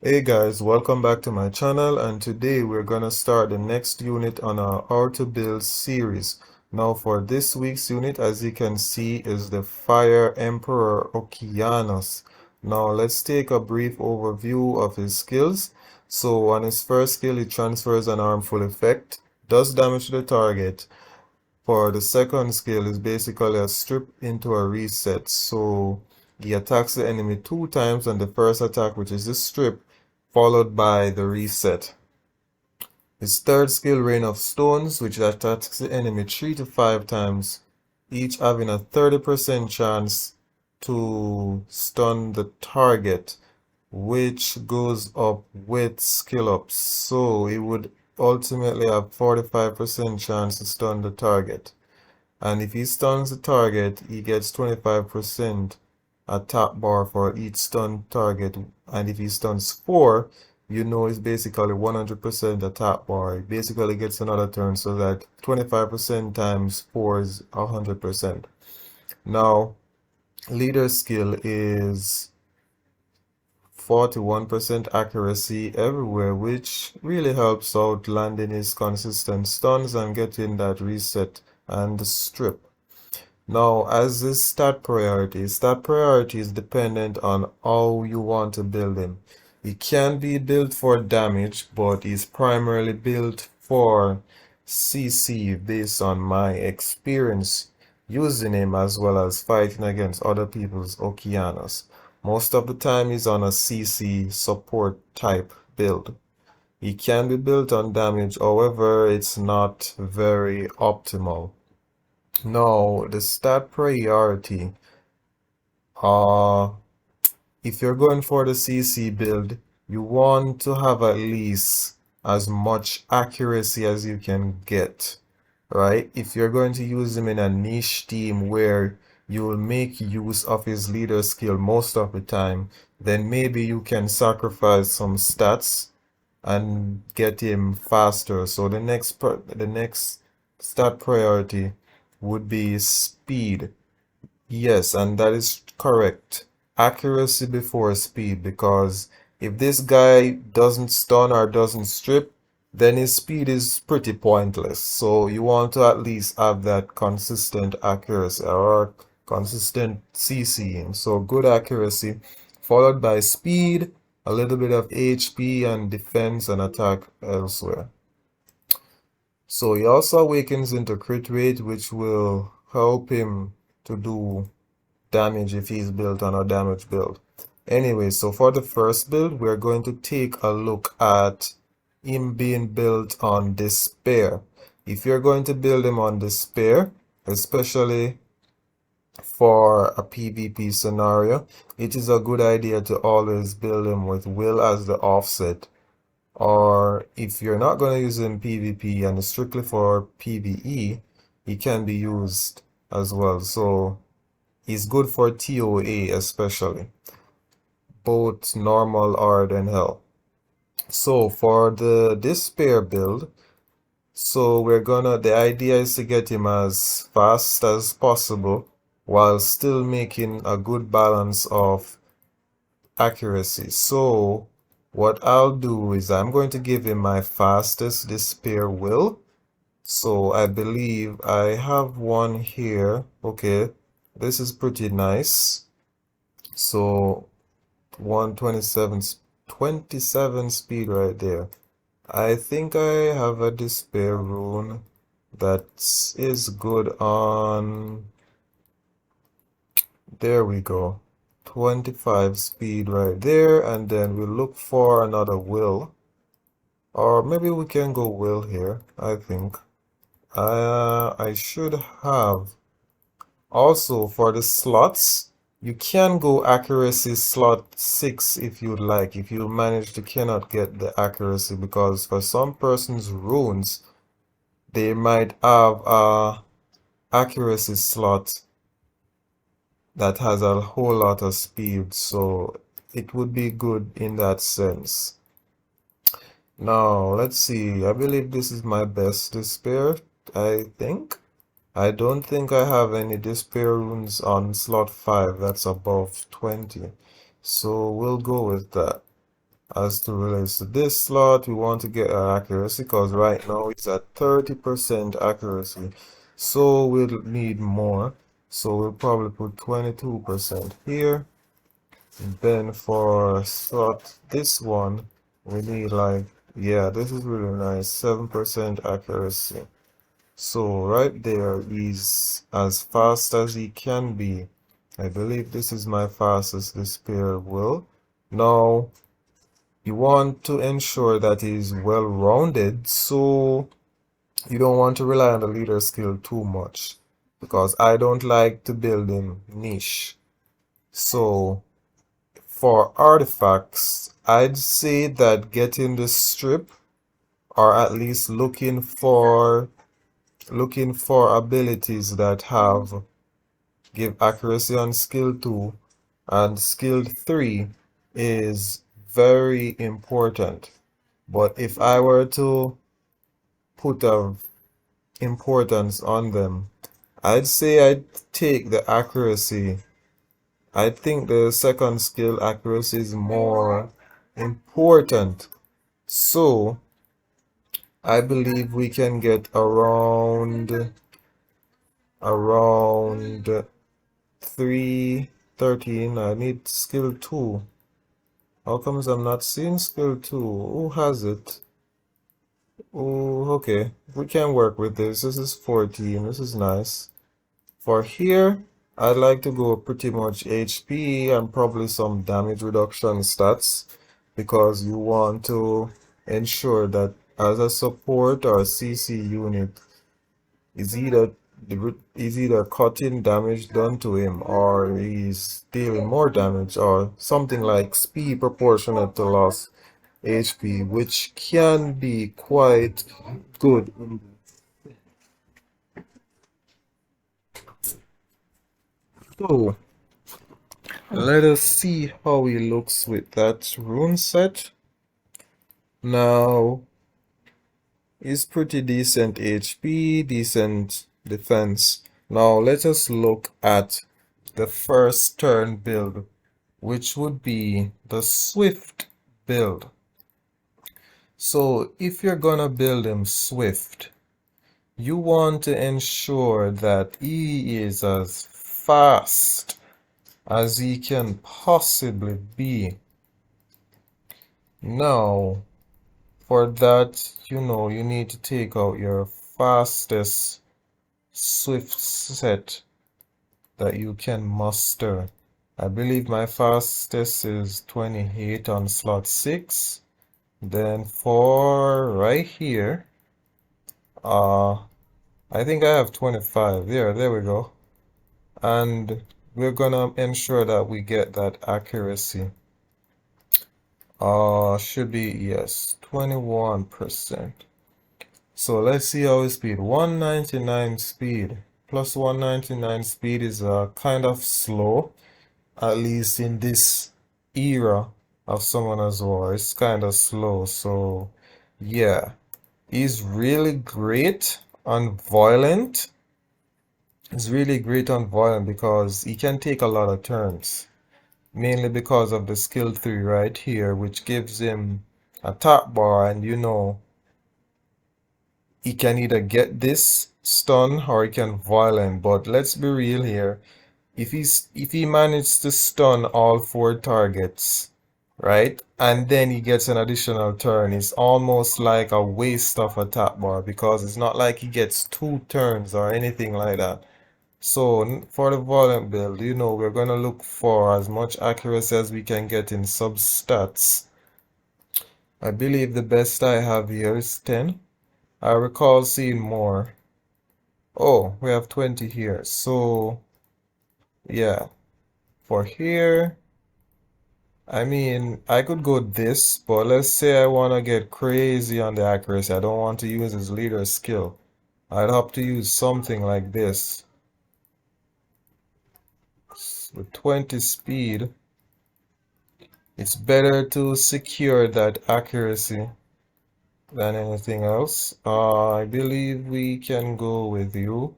Hey guys, welcome back to my channel, and today we're gonna start the next unit on our How to Build series. Now for this week's unit, as you can see, is the Fire Emperor Okeanos. Now let's take a brief overview of his skills. So on his first skill, he transfers an harmful effect, does damage to the target. For the second skill is basically a strip into a reset. So he attacks the enemy 2 times on the first attack, which is the strip, followed by the reset. His third skill, Rain of Stones, which attacks the enemy 3 to 5 times, each having a 30% chance to stun the target, which goes up with skill ups. So he would ultimately have 45% chance to stun the target. And if he stuns the target, he gets 25% attack bar for each stun target. And if he stuns 4, you know it's basically 100% attack bar. He basically gets another turn, so that 25% times 4 is 100%. Now, leader skill is 41% accuracy everywhere, which really helps out landing his consistent stuns and getting that reset and the strip. Now, as his stat priority is dependent on how you want to build him. He can be built for damage, but he's primarily built for CC based on my experience using him as well as fighting against other people's Okeanos. Most of the time he's on a CC support type build. He can be built on damage, however, it's not very optimal. No, the stat priority. Uh, if you're going for the CC build, you want to have at least as much accuracy as you can get, right? If you're going to use him in a niche team where you will make use of his leader skill most of the time, then maybe you can sacrifice some stats and get him faster. So the next stat priority would be speed. Yes, and that is correct. Accuracy before speed, because if this guy doesn't stun or doesn't strip, then his speed is pretty pointless. So you want to at least have that consistent accuracy or consistent CCing. So good accuracy, followed by speed, a little bit of HP and defense and attack elsewhere. So he also awakens into crit rate, which will help him to do damage if he's built on a damage build. Anyway, so for the first build, we're going to take a look at him being built on Despair. If you're going to build him on Despair, especially for a PvP scenario, it is a good idea to always build him with Will as the offset. Or if you're not going to use him PvP and it's strictly for PvE, he can be used as well. So he's good for TOA especially, both normal, hard, and hell. So for the Despair build, the idea is to get him as fast as possible while still making a good balance of accuracy. So what I'll do is I'm going to give him my fastest Despair will. So I believe I have one here. Okay, this is pretty nice. So 27 speed right there. I think I have a Despair rune that is good on, there we go, 25 speed right there, and then we look for another will, or maybe we can go will here. I think I should have. Also for the slots, you can go accuracy slot 6 if you'd like, if you manage to cannot get the accuracy, because for some persons runes they might have a accuracy slot that has a whole lot of speed, so it would be good in that sense. Now let's see, I believe this is my best Despair. I don't think I have any Despair runes on slot 5 that's above 20. So we'll go with that. As to relates to this slot, we want to get our accuracy because right now it's at 30% accuracy. So we'll need more. So we'll probably put 22% here. And then for slot this one, we need like, yeah, this is really nice, 7% accuracy. So right there is as fast as he can be. I believe this is my fastest this pair will. Now, you want to ensure that he's well rounded, so you don't want to rely on the leader skill too much because I don't like to build him niche. So for artifacts, I'd say that getting the strip or at least looking for abilities that have give accuracy on skill 2 and skill 3 is very important. But if I were to put a importance on them, I'd say I'd take the accuracy. I think the second skill accuracy is more important. So I believe we can get around 313. I need skill 2. How comes I'm not seeing skill 2? Who has it? Oh, okay. We can work with this. This is 14. This is nice. For here, I'd like to go pretty much HP and probably some damage reduction stats because you want to ensure that as a support or CC unit is either cutting damage done to him or he's dealing more damage or something like speed proportionate to loss HP, which can be quite good. So let us see how he looks with that rune set. Now he's pretty decent HP, decent defense. Now let us look at the first turn build, which would be the Swift build. So if you're gonna build him Swift, you want to ensure that he is as fast as he can possibly be. Now, for that, you need to take out your fastest Swift set that you can muster. I believe my fastest is 28 on slot 6. Then for right here, I think I have 25. There we go. And we're gonna ensure that we get that accuracy. Should be, yes, 21%. So let's see how we speed. 199 speed plus 199 speed is kind of slow, at least in this era of Summoner's War. It's kind of slow. So yeah, he's really great on violent. He's really great on violent because he can take a lot of turns. Mainly because of the skill 3 right here, which gives him a top bar, and he can either get this stun or he can violent. But let's be real here. If he manages to stun all 4 targets, right? And then he gets an additional turn, it's almost like a waste of a top bar because it's not like he gets 2 turns or anything like that. So for the violent build, we're gonna look for as much accuracy as we can get in substats. I believe the best I have here is 10. I recall seeing more. Oh, we have 20 here. So yeah, for here, I mean, I could go this, but let's say I want to get crazy on the accuracy. I don't want to use his leader skill. I'd have to use something like this. With 20 speed, it's better to secure that accuracy than anything else. I believe we can go with you,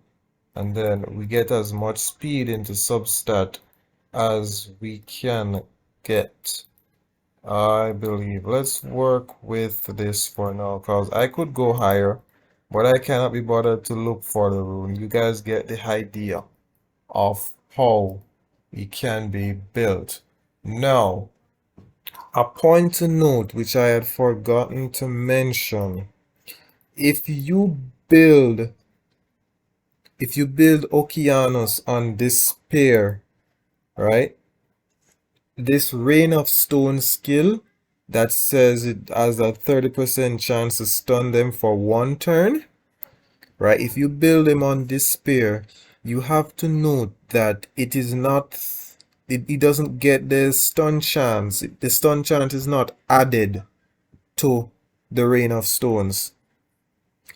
and then we get as much speed into substat as we can get. I believe. Let's work with this for now, because I could go higher, but I cannot be bothered to look for the rune. You guys get the idea of how it can be built. Now, a point to note which I had forgotten to mention. If you build Okeanos on despair, right? This rain of stone skill that says it has a 30% chance to stun them for one turn, right? If you build them on despair, you have to note that it is not, it doesn't get the stun chance. The stun chance is not added to the rain of stones.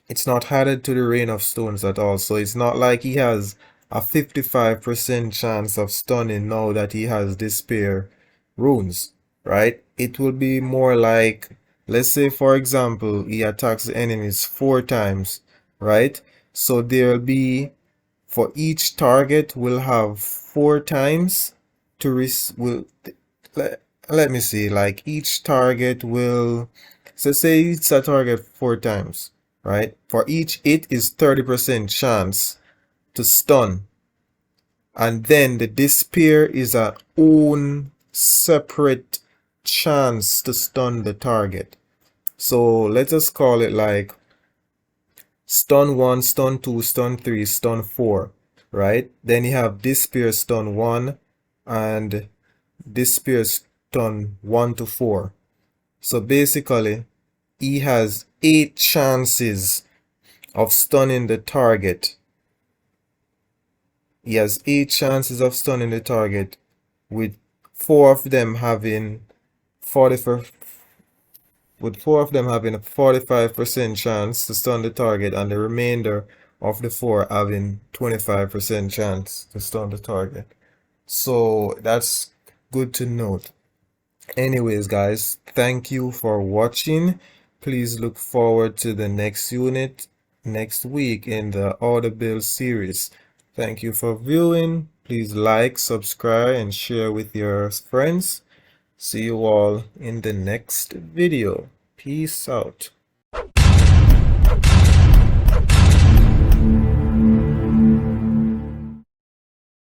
It's not added to the rain of stones at all. So it's not like he has a 55% chance of stunning now that he has despair runes, right? It will be more like, let's say for example, he attacks the enemies 4 times, right? So there'll be, for each target will have 4 times to let me see, like each target will, so say it's a target 4 times, right? For each hit is 30% chance to stun, and then the despair is a own separate chance to stun the target. So let us call it like stun 1, stun 2, stun 3, stun 4, right? Then you have despair stun 1 and despair stun 1 to 4. So basically, he has 8 chances of stunning the target. He has 8 chances of stunning the target, with 4 of them having 40 with 4 of them having a 45% chance to stun the target, and the remainder of the 4 having 25% chance to stun the target. So that's good to note. Anyways, guys, thank you for watching. Please look forward to the next unit next week in the Order Build series. Thank you for viewing. Please like, subscribe, and share with your friends. See you all in the next video. Peace out.